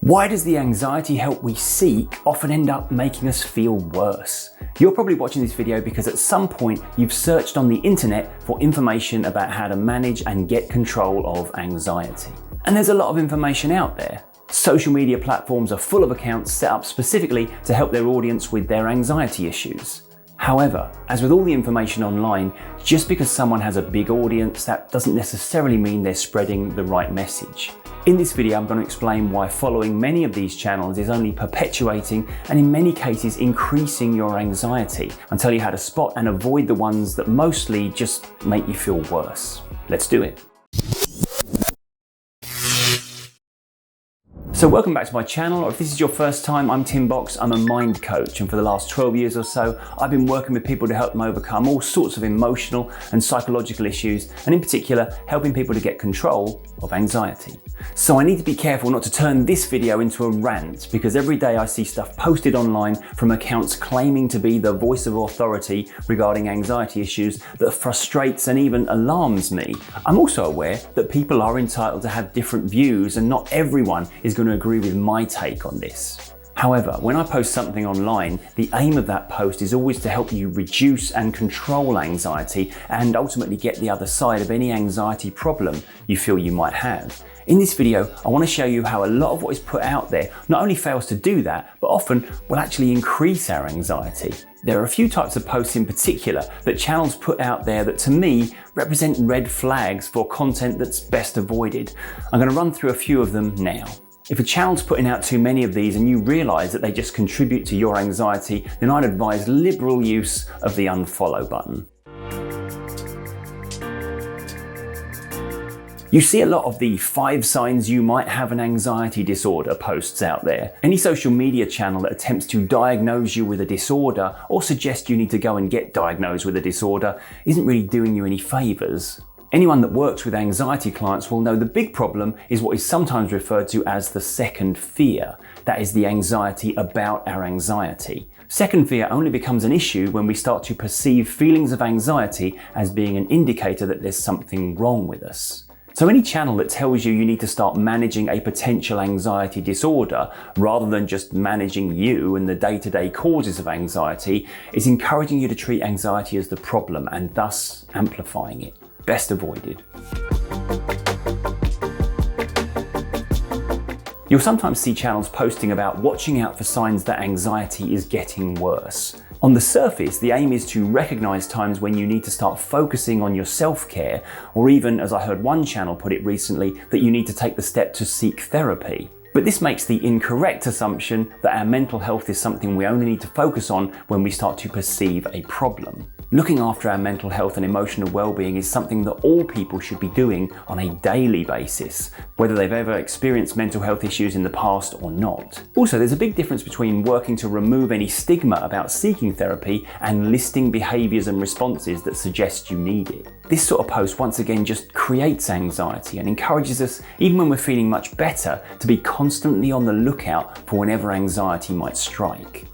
Why does the anxiety help we seek often end up making us feel worse? You're probably watching this video because at some point you've searched on the internet for information about how to manage and get control of anxiety. And there's a lot of information out there. Social media platforms are full of accounts set up specifically to help their audience with their anxiety issues. However, as with all the information online, just because someone has a big audience, that doesn't necessarily mean they're spreading the right message. In this video, I'm going to explain why following many of these channels is only perpetuating and in many cases increasing your anxiety. I'll tell you how to spot and avoid the ones that mostly just make you feel worse. Let's do it. So welcome back to my channel, or if this is your first time, I'm Tim Box. I'm a mind coach, and for the last 12 years or so, I've been working with people to help them overcome all sorts of emotional and psychological issues, and in particular, helping people to get control of anxiety. So I need to be careful not to turn this video into a rant, because every day I see stuff posted online from accounts claiming to be the voice of authority regarding anxiety issues that frustrates and even alarms me. I'm also aware that people are entitled to have different views, and not everyone is going to agree with my take on this. However, when I post something online, the aim of that post is always to help you reduce and control anxiety and ultimately get the other side of any anxiety problem you feel you might have. In this video, I want to show you how a lot of what is put out there not only fails to do that, but often will actually increase our anxiety. There are a few types of posts in particular that channels put out there that to me represent red flags for content that's best avoided. I'm going to run through a few of them now. If a channel's putting out too many of these and you realise that they just contribute to your anxiety, then I'd advise liberal use of the unfollow button. You see a lot of the 5 signs you might have an anxiety disorder posts out there. Any social media channel that attempts to diagnose you with a disorder or suggest you need to go and get diagnosed with a disorder isn't really doing you any favours. Anyone that works with anxiety clients will know the big problem is what is sometimes referred to as the second fear. That is the anxiety about our anxiety. Second fear only becomes an issue when we start to perceive feelings of anxiety as being an indicator that there's something wrong with us. So any channel that tells you need to start managing a potential anxiety disorder rather than just managing you and the day-to-day causes of anxiety is encouraging you to treat anxiety as the problem and thus amplifying it. Best avoided. You'll sometimes see channels posting about watching out for signs that anxiety is getting worse. On the surface, the aim is to recognise times when you need to start focusing on your self-care, or even, as I heard one channel put it recently, that you need to take the step to seek therapy. But this makes the incorrect assumption that our mental health is something we only need to focus on when we start to perceive a problem. Looking after our mental health and emotional well-being is something that all people should be doing on a daily basis, whether they've ever experienced mental health issues in the past or not. Also, there's a big difference between working to remove any stigma about seeking therapy and listing behaviours and responses that suggest you need it. This sort of post once again just creates anxiety and encourages us, even when we're feeling much better, to be constantly on the lookout for whenever anxiety might strike.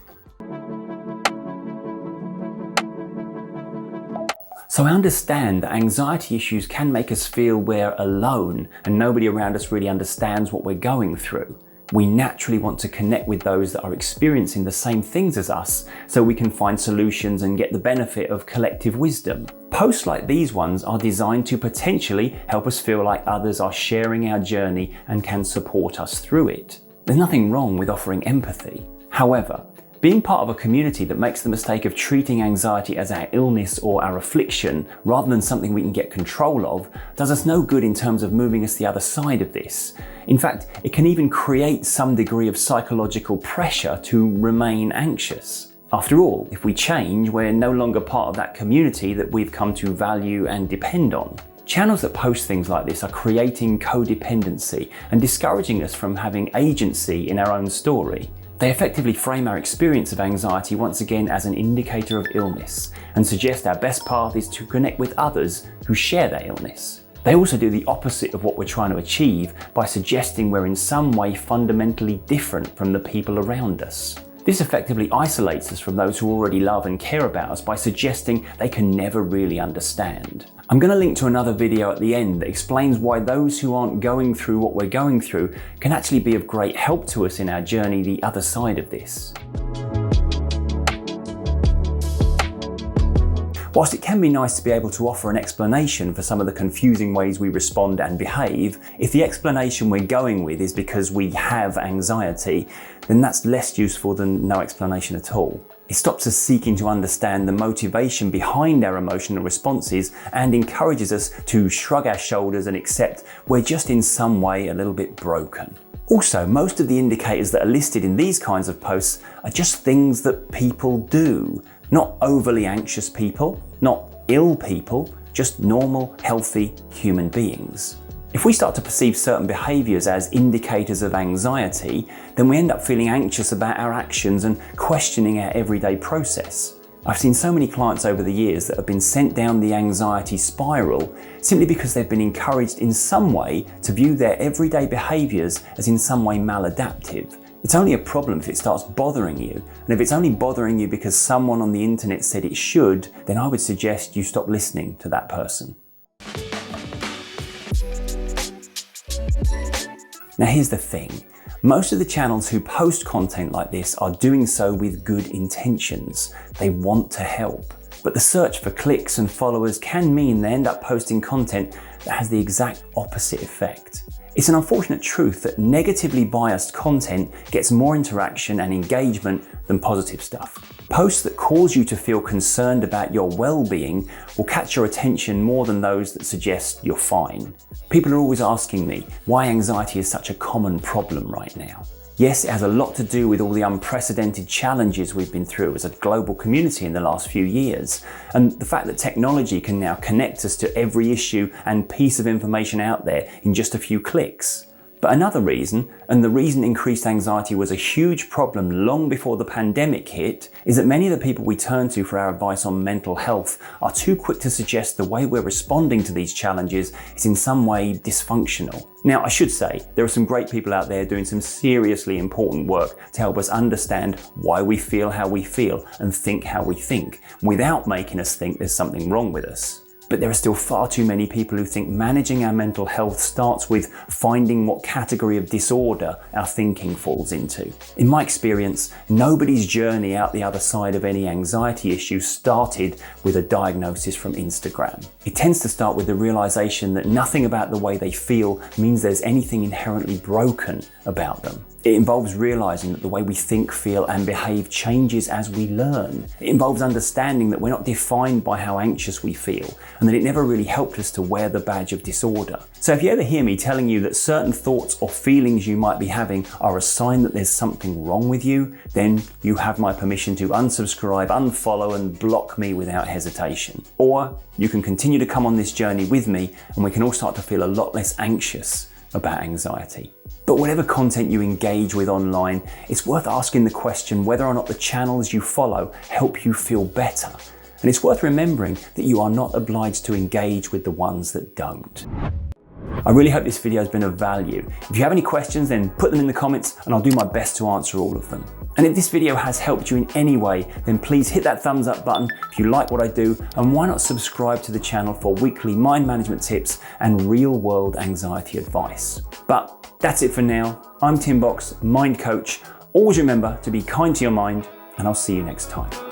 So I understand that anxiety issues can make us feel we're alone and nobody around us really understands what we're going through. We naturally want to connect with those that are experiencing the same things as us so we can find solutions and get the benefit of collective wisdom. Posts like these ones are designed to potentially help us feel like others are sharing our journey and can support us through it. There's nothing wrong with offering empathy. However, being part of a community that makes the mistake of treating anxiety as our illness or our affliction rather than something we can get control of does us no good in terms of moving us the other side of this. In fact, it can even create some degree of psychological pressure to remain anxious. After all, if we change, we're no longer part of that community that we've come to value and depend on. Channels that post things like this are creating codependency and discouraging us from having agency in our own story. They effectively frame our experience of anxiety once again as an indicator of illness and suggest our best path is to connect with others who share their illness. They also do the opposite of what we're trying to achieve by suggesting we're in some way fundamentally different from the people around us. This effectively isolates us from those who already love and care about us by suggesting they can never really understand. I'm going to link to another video at the end that explains why those who aren't going through what we're going through can actually be of great help to us in our journey the other side of this. Whilst it can be nice to be able to offer an explanation for some of the confusing ways we respond and behave, if the explanation we're going with is because we have anxiety, then that's less useful than no explanation at all. It stops us seeking to understand the motivation behind our emotional responses and encourages us to shrug our shoulders and accept we're just in some way a little bit broken. Also, most of the indicators that are listed in these kinds of posts are just things that people do. Not overly anxious people, not ill people, just normal, healthy human beings. If we start to perceive certain behaviours as indicators of anxiety, then we end up feeling anxious about our actions and questioning our everyday process. I've seen so many clients over the years that have been sent down the anxiety spiral simply because they've been encouraged in some way to view their everyday behaviours as in some way maladaptive. It's only a problem if it starts bothering you, and if it's only bothering you because someone on the internet said it should, then I would suggest you stop listening to that person. Now here's the thing, most of the channels who post content like this are doing so with good intentions. They want to help. But the search for clicks and followers can mean they end up posting content that has the exact opposite effect. It's an unfortunate truth that negatively biased content gets more interaction and engagement than positive stuff. Posts that cause you to feel concerned about your well-being will catch your attention more than those that suggest you're fine. People are always asking me why anxiety is such a common problem right now. Yes, it has a lot to do with all the unprecedented challenges we've been through as a global community in the last few years, and the fact that technology can now connect us to every issue and piece of information out there in just a few clicks. But another reason, and the reason increased anxiety was a huge problem long before the pandemic hit, is that many of the people we turn to for our advice on mental health are too quick to suggest the way we're responding to these challenges is in some way dysfunctional. Now, I should say, there are some great people out there doing some seriously important work to help us understand why we feel how we feel and think how we think, without making us think there's something wrong with us. But there are still far too many people who think managing our mental health starts with finding what category of disorder our thinking falls into. In my experience, nobody's journey out the other side of any anxiety issue started with a diagnosis from Instagram. It tends to start with the realization that nothing about the way they feel means there's anything inherently broken about them. It involves realizing that the way we think, feel, and behave changes as we learn. It involves understanding that we're not defined by how anxious we feel, and that it never really helped us to wear the badge of disorder. So if you ever hear me telling you that certain thoughts or feelings you might be having are a sign that there's something wrong with you, then you have my permission to unsubscribe, unfollow, and block me without hesitation. Or you can continue to come on this journey with me, and we can all start to feel a lot less anxious about anxiety. But whatever content you engage with online, it's worth asking the question whether or not the channels you follow help you feel better. And it's worth remembering that you are not obliged to engage with the ones that don't. I really hope this video has been of value. If you have any questions, then put them in the comments and I'll do my best to answer all of them. And if this video has helped you in any way, then please hit that thumbs up button if you like what I do, and why not subscribe to the channel for weekly mind management tips and real world anxiety advice. But that's it for now. I'm Tim Box, Mind Coach. Always remember to be kind to your mind, and I'll see you next time.